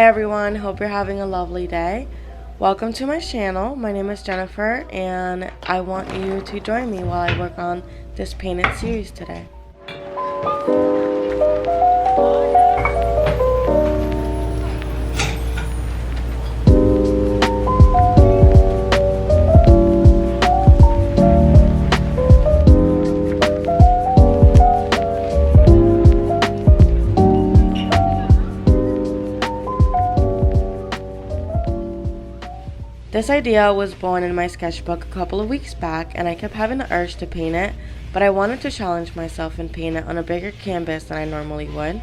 everyone, hope you're having a lovely day. Welcome to my channel. My name is Jennifer and I want you to join me while I work on this painted series today. This idea was born in my sketchbook a couple of weeks back and I kept having the urge to paint it, but I wanted to challenge myself and paint it on a bigger canvas than I normally would.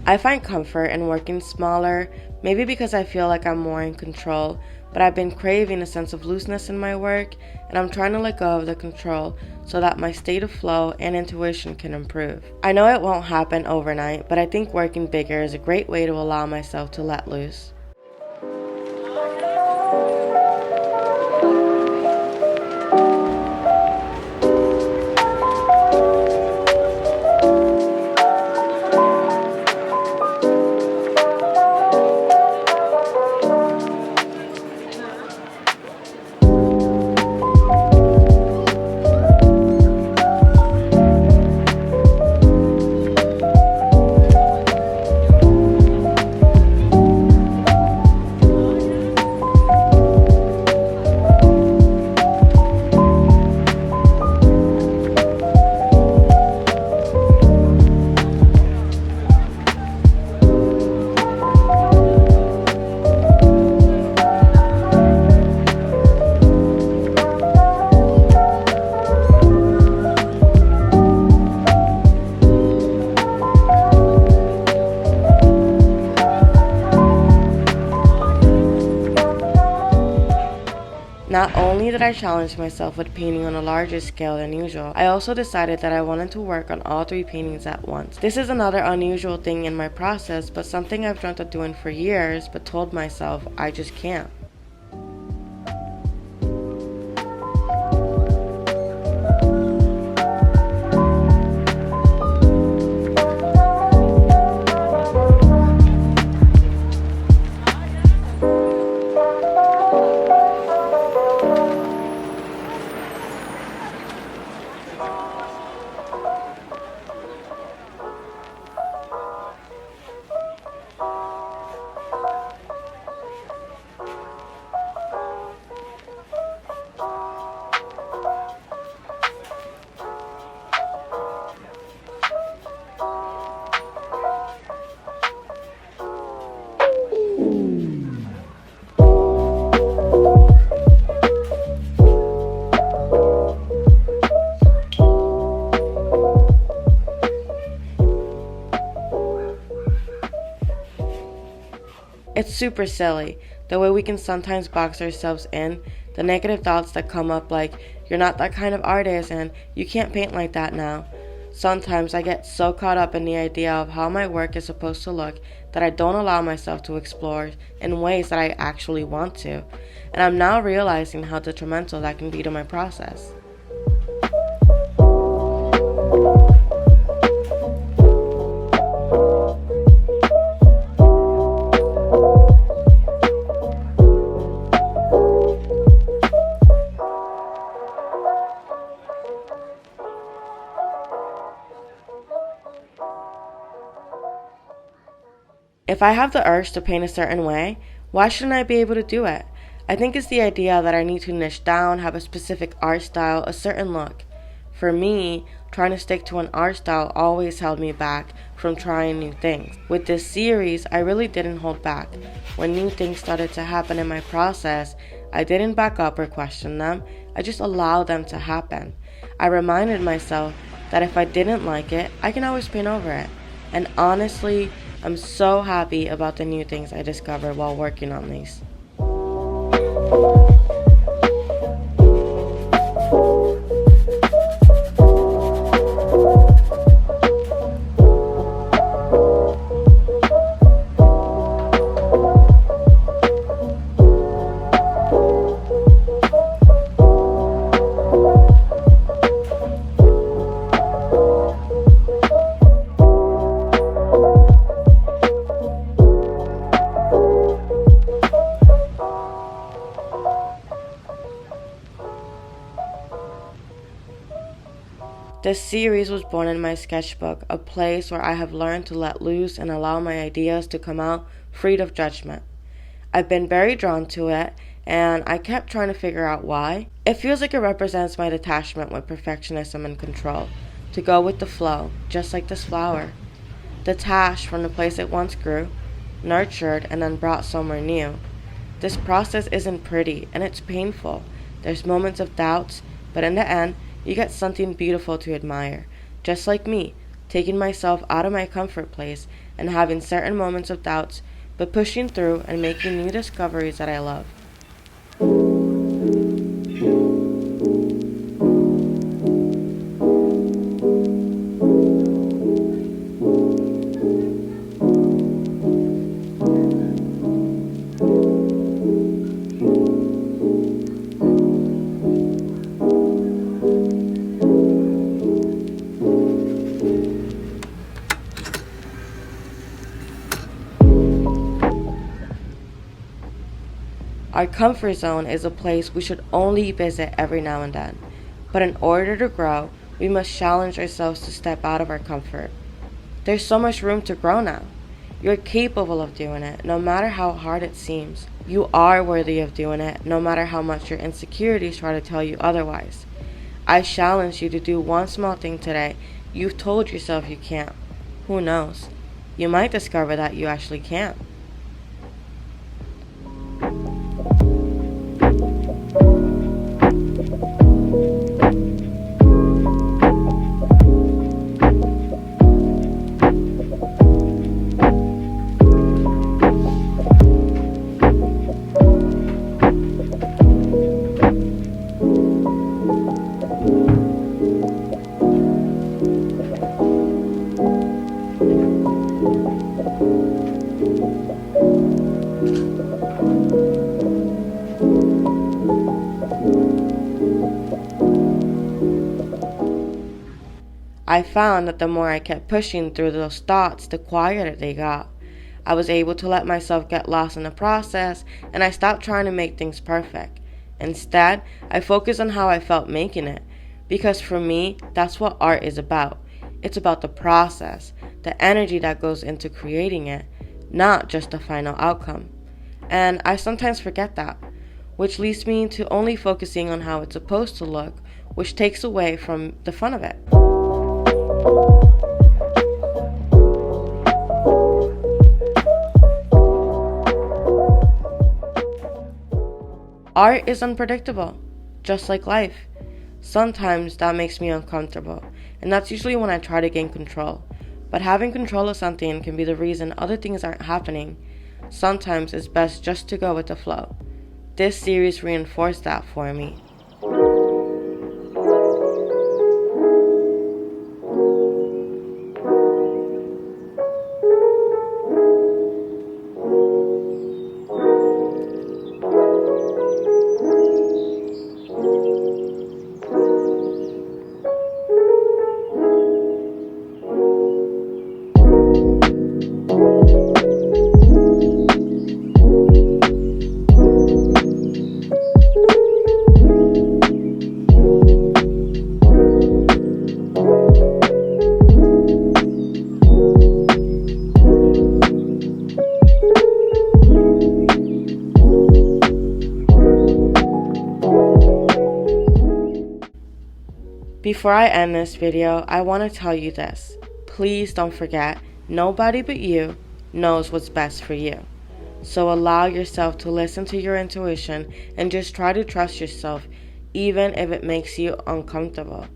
I find comfort in working smaller, maybe because I feel like I'm more in control, but I've been craving a sense of looseness in my work, and I'm trying to let go of the control so that my state of flow and intuition can improve. I know it won't happen overnight, but I think working bigger is a great way to allow myself to let loose. Not only did I challenge myself with painting on a larger scale than usual, I also decided that I wanted to work on all 3 paintings at once. This is another unusual thing in my process, but something I've dreamt of doing for years, but told myself I just can't. It's super silly, the way we can sometimes box ourselves in, the negative thoughts that come up like, you're not that kind of artist and you can't paint like that now. Sometimes I get so caught up in the idea of how my work is supposed to look that I don't allow myself to explore in ways that I actually want to, and I'm now realizing how detrimental that can be to my process. If I have the urge to paint a certain way, why shouldn't I be able to do it? I think it's the idea that I need to niche down, have a specific art style, a certain look. For me, trying to stick to an art style always held me back from trying new things. With this series, I really didn't hold back. When new things started to happen in my process, I didn't back up or question them. I just allowed them to happen. I reminded myself that if I didn't like it, I can always paint over it. And honestly, I'm so happy about the new things I discovered while working on these. This series was born in my sketchbook, a place where I have learned to let loose and allow my ideas to come out freed of judgment. I've been very drawn to it, and I kept trying to figure out why. It feels like it represents my detachment with perfectionism and control, to go with the flow, just like this flower. Detached from the place it once grew, nurtured, and then brought somewhere new. This process isn't pretty, and it's painful. There's moments of doubts, but in the end, you get something beautiful to admire. Just like me, taking myself out of my comfort place and having certain moments of doubts, but pushing through and making new discoveries that I love. Our comfort zone is a place we should only visit every now and then. But in order to grow, we must challenge ourselves to step out of our comfort. There's so much room to grow now. You're capable of doing it, no matter how hard it seems. You are worthy of doing it, no matter how much your insecurities try to tell you otherwise. I challenge you to do one small thing today you've told yourself you can't. Who knows? You might discover that you actually can. I found that the more I kept pushing through those thoughts, the quieter they got. I was able to let myself get lost in the process, and I stopped trying to make things perfect. Instead, I focused on how I felt making it, because for me, that's what art is about. It's about the process, the energy that goes into creating it, not just the final outcome. And I sometimes forget that, which leads me to only focusing on how it's supposed to look, which takes away from the fun of it. Art is unpredictable, just like life. Sometimes that makes me uncomfortable, and that's usually when I try to gain control. But having control of something can be the reason other things aren't happening. Sometimes it's best just to go with the flow. This series reinforced that for me. Before I end this video, I want to tell you this. Please don't forget, nobody but you knows what's best for you. So allow yourself to listen to your intuition and just try to trust yourself, even if it makes you uncomfortable.